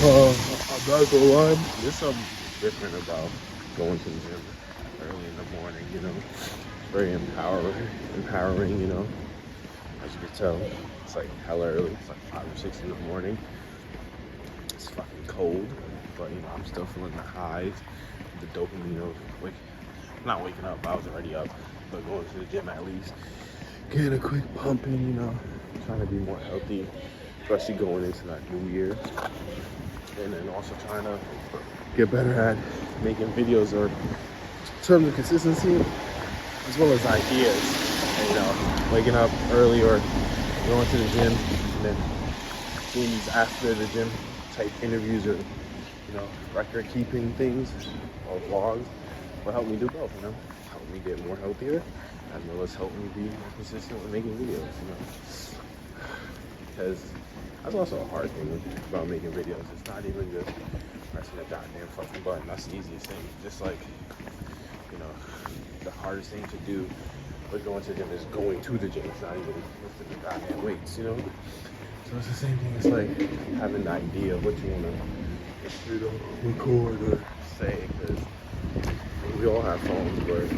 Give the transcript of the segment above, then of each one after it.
I'm not gonna lie, there's something different about going to the gym early in the morning, you know. It's very empowering, you know. As you can tell, it's like hella early. It's like 5 or 6 in the morning. It's fucking cold, but you know, I'm still feeling the highs, the dopamine of not waking up, I was already up, but going to the gym at least. Getting a quick pump in, you know, trying to be more healthy, especially going into that new year. And then also trying to get better at making videos or in terms of consistency as well as ideas. And, you know, waking up early or going to the gym and then doing these after the gym type interviews or, you know, record keeping things or vlogs will help me do both, you know, help me get more healthier as well as help me be more consistent with making videos, you know, because that's also a hard thing about making videos. It's not even just pressing a goddamn fucking button. That's the easiest thing. Just like, you know, the hardest thing to do with going to the gym is going to the gym. It's not even lifting the goddamn weights, you know? So it's the same thing. It's like having an idea of what you want to, you know, record or say. Because we all have phones, but,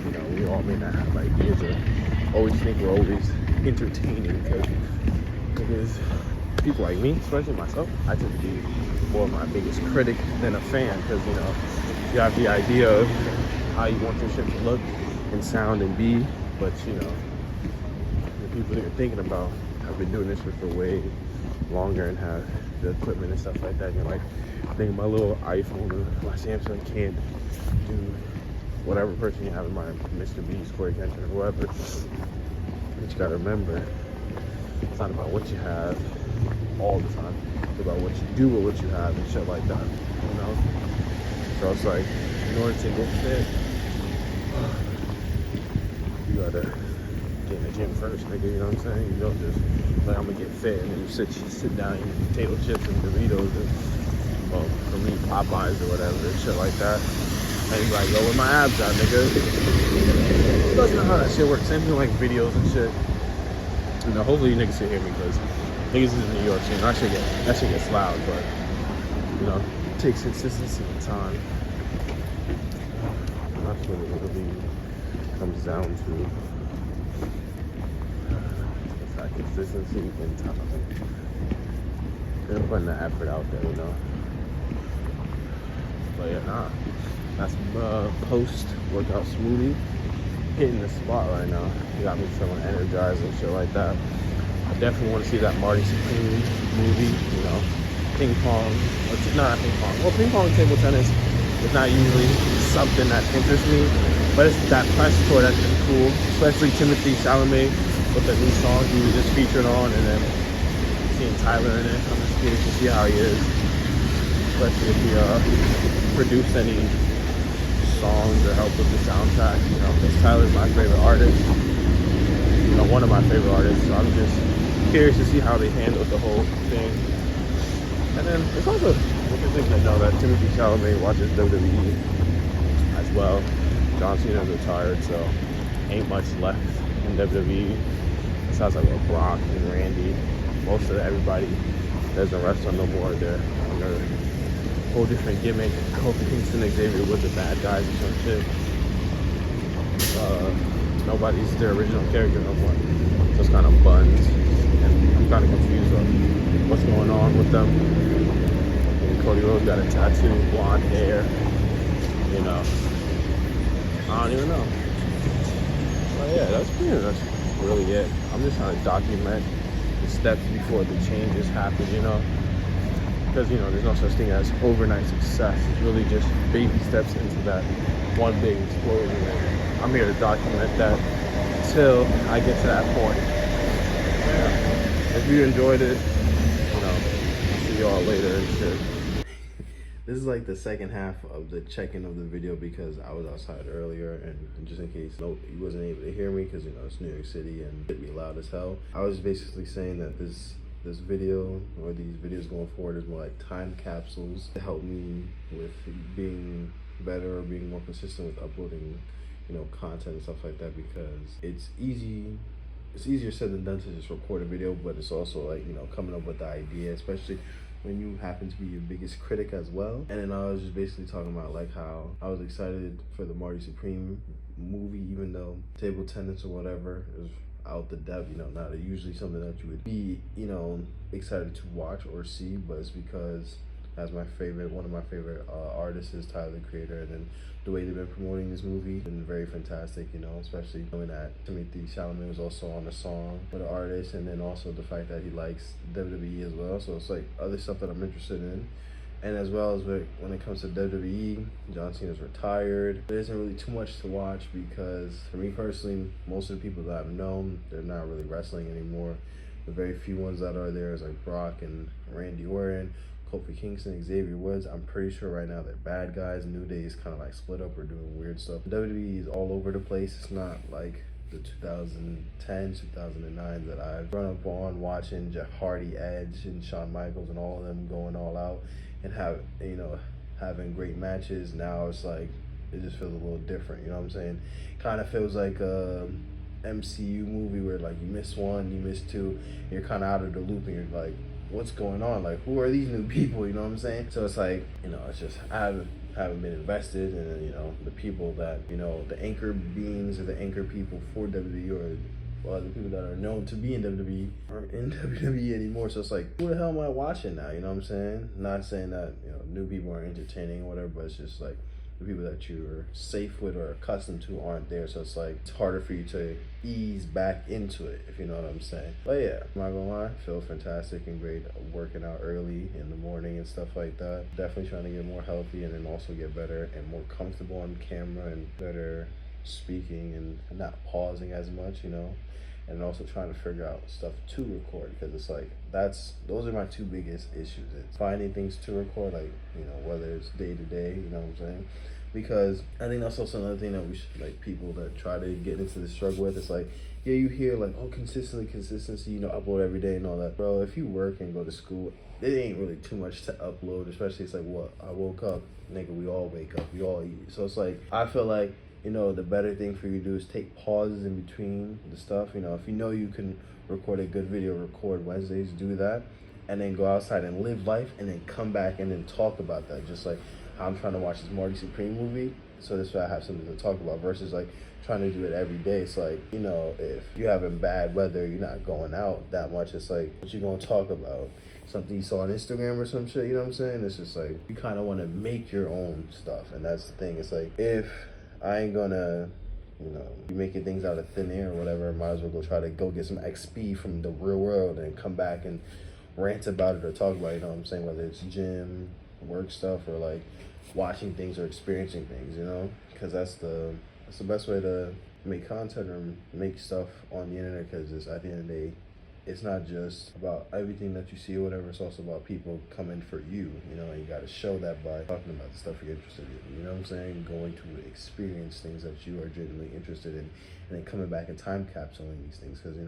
you know, we all may not have ideas or always think we're always entertaining. Because people like me, especially myself, I tend to be more of my biggest critic than a fan. Because, you know, you have the idea of how you want your shit to look and sound and be, but you know, the people that you're thinking about have been doing this for way longer and have the equipment and stuff like that. And you're like, I think my little iPhone or my Samsung can't do whatever person you have in mind, Mr. Beast, Corey Kenshin, or whoever. But you gotta remember, it's not about what you have all the time. It's about what you do with what you have and shit like that, you know? So it's like, in order to get fit, you gotta get in the gym first, nigga, you know what I'm saying? You don't just, like, I'm gonna get fit, and then you sit down and eat potato chips and Doritos and, well, for me, Popeyes or whatever, and shit like that. And you're like, yo, where my abs at, nigga? That's not how that shit works. Same thing like videos and shit. You know, hopefully you niggas can hear me, because niggas is in New York, so you know, that shit gets loud, but, you know, it takes consistency and time. That's what it really comes down to. It's that consistency and time. They're putting the effort out there, you know. But yeah, nah. That's post-workout smoothie hitting the spot right now. You got me feeling energized and shit like that. I definitely want to see that Marty Supreme movie, you know. Ping pong, not ping pong. Well, ping pong and table tennis is not usually something that interests me, but it's that press tour that's been cool, especially Timothy Chalamet with the new song he was just featured on, and then seeing Tyler in it. I'm just curious to see how he is, especially if he produced any songs or helped with the soundtrack, you know, because Tyler's my favorite artist, you know, one of my favorite artists, so I'm just curious to see how they handled the whole thing. And then it's also interesting to know that Timothy Chalamet watches WWE as well. John Cena's retired, so ain't much left in WWE. Besides like Brock and Randy, most of everybody doesn't wrestle no more. They're under a whole different gimmick. Kofi Kingston, Xavier with the bad guys or some shit. Nobody's their original character no more. Just kind of buns, and I'm kind of confused on what's going on with them. And Cody Rhodes got a tattoo, blonde hair, you know. I don't even know. But yeah, that's really it. I'm just trying to document the steps before the changes happen, you know. Because, you know, there's no such thing as overnight success. It's really just baby steps into that one big explosion. And I'm here to document that till I get to that point. Yeah. If you enjoyed it, you know, I'll see y'all later and shit. This is like the second half of the check-in of the video because I was outside earlier, and just in case you wasn't able to hear me because, you know, it's New York City and it'd be loud as hell. I was basically saying that this video or these videos going forward is more like time capsules to help me with being better or being more consistent with uploading, you know, content and stuff like that, because it's easier said than done to just record a video, but it's also like, you know, coming up with the idea, especially when you happen to be your biggest critic as well. And then I was just basically talking about like how I was excited for the Marty Supreme movie, even though table tennis or whatever is out the depth, not usually something that you would be, excited to watch or see, but it's because as one of my favorite artists is Tyler the Creator, and then the way they've been promoting this movie been very fantastic, especially knowing that Timothy Chalamet was also on the song for the artist, and then also the fact that he likes WWE as well, so it's like other stuff that I'm interested in. And as well as when it comes to WWE, John Cena's retired. There isn't really too much to watch because for me personally, most of the people that I've known, they're not really wrestling anymore. The very few ones that are there is like Brock and Randy Orton, Kofi Kingston, Xavier Woods. I'm pretty sure right now they're bad guys. New Day is kind of like split up or doing weird stuff. WWE is all over the place. It's not like the 2010s, 2009s that I've grown up on watching Jeff Hardy, Edge, and Shawn Michaels and all of them going all out and having great matches. Now it's like it just feels a little different, you know what I'm saying? Kind of feels like a MCU movie where like you miss one, you miss two, you're kind of out of the loop and you're like, what's going on? Like, who are these new people, you know what I'm saying? So it's like, it's just I haven't been invested in, the people that, the anchor beings or the anchor people for WWE or the people that are known to be in WWE aren't in WWE anymore. So it's like, who the hell am I watching now? You know what I'm saying? Not saying that, new people are entertaining or whatever, but it's just like the people that you're safe with or accustomed to aren't there. So it's like, it's harder for you to ease back into it, if you know what I'm saying. But yeah, I'm not gonna lie, I feel fantastic and great working out early in the morning and stuff like that. Definitely trying to get more healthy and then also get better and more comfortable on camera and better speaking and not pausing as much, and also trying to figure out stuff to record, because it's like those are my two biggest issues. It's finding things to record, like whether it's day to day, you know what I'm saying, because I think that's also another thing that we should, like, people that try to get into the struggle with. It's like, yeah, you hear like, oh, consistency, upload every day and all that. Bro, if you work and go to school, it ain't really too much to upload, especially it's like, what, I woke up, nigga, we all wake up, we all eat. So it's like, I feel like, the better thing for you to do is take pauses in between the stuff. If you can record a good video, record Wednesdays, do that, and then go outside and live life, and then come back and then talk about that. Just like how I'm trying to watch this Marty Supreme movie, so this way I have something to talk about, versus like trying to do it every day. It's like, if you're having bad weather, you're not going out that much. It's like, what you gonna talk about? Something you saw on Instagram or some shit, you know what I'm saying? It's just like, you kind of want to make your own stuff, and that's the thing. It's like, if I ain't gonna, be making things out of thin air or whatever, might as well go try to go get some XP from the real world and come back and rant about it or talk about it, you know what I'm saying? Whether it's gym, work stuff, or like watching things or experiencing things, because that's the best way to make content or make stuff on the internet, because at the end of the day, it's not just about everything that you see or whatever, it's also about people coming for you, and you got to show that by talking about the stuff you're interested in, you know what I'm saying? Going to experience things that you are genuinely interested in, and then coming back and time capsuling these things, because, at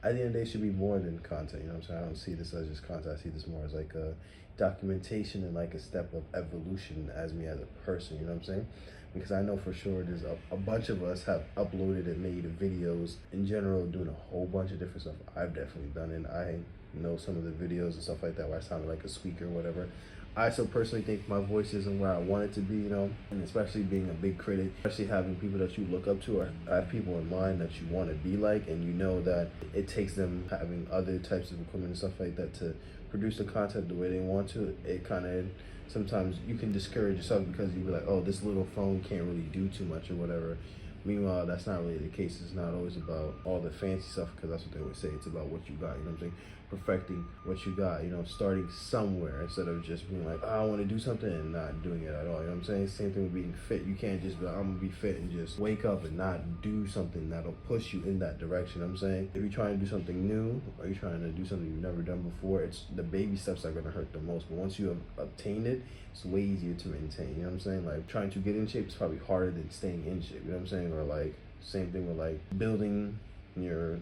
the end of the day, it should be more than content, you know what I'm saying? I don't see this as just content, I see this more as like a documentation and like a step of evolution as me as a person, you know what I'm saying? Because I know for sure there's a bunch of us have uploaded and made videos in general, doing a whole bunch of different stuff. I've definitely done it. I know some of the videos and stuff like that where I sounded like a squeaker or whatever. I so personally think my voice isn't where I want it to be, and especially being a big critic, especially having people that you look up to or have people in mind that you want to be like, and that it takes them having other types of equipment and stuff like that to produce the content the way they want to. It kind of, sometimes you can discourage yourself because you be like, oh, this little phone can't really do too much or whatever. Meanwhile, that's not really the case. It's not always about all the fancy stuff, because that's what they always say. It's about what you got, you know what I'm saying? Perfecting what you got, starting somewhere instead of just being like, oh, I want to do something and not doing it at all, you know what I'm saying? Same thing with being fit. You can't just be like, I'm going to be fit and just wake up and not do something that'll push you in that direction, you know what I'm saying? If you're trying to do something new or you're trying to do something you've never done before, it's the baby steps that are going to hurt the most. But once you have obtained it, it's way easier to maintain, you know what I'm saying? Like, trying to get in shape is probably harder than staying in shape, you know what I'm saying? Or like, same thing with like building your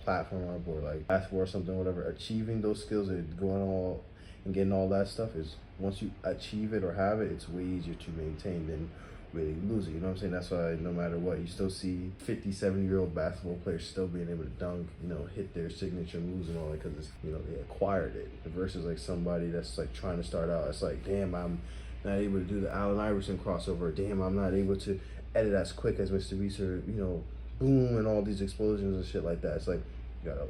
platform up, or like ask for something, whatever. Achieving those skills and going all and getting all that stuff is, once you achieve it or have it, it's way easier to maintain than really lose it. You know what I'm saying? That's why no matter what, you still see 50, 70-year-old basketball players still being able to dunk, you know, hit their signature moves and all that because, you know, they acquired it. Versus like somebody that's like trying to start out, it's like, damn, I'm not able to do the Allen Iverson crossover. Damn, I'm not able to edit as quick as Mr. Beast, or, you know, boom, and all these explosions and shit like that. It's like, you gotta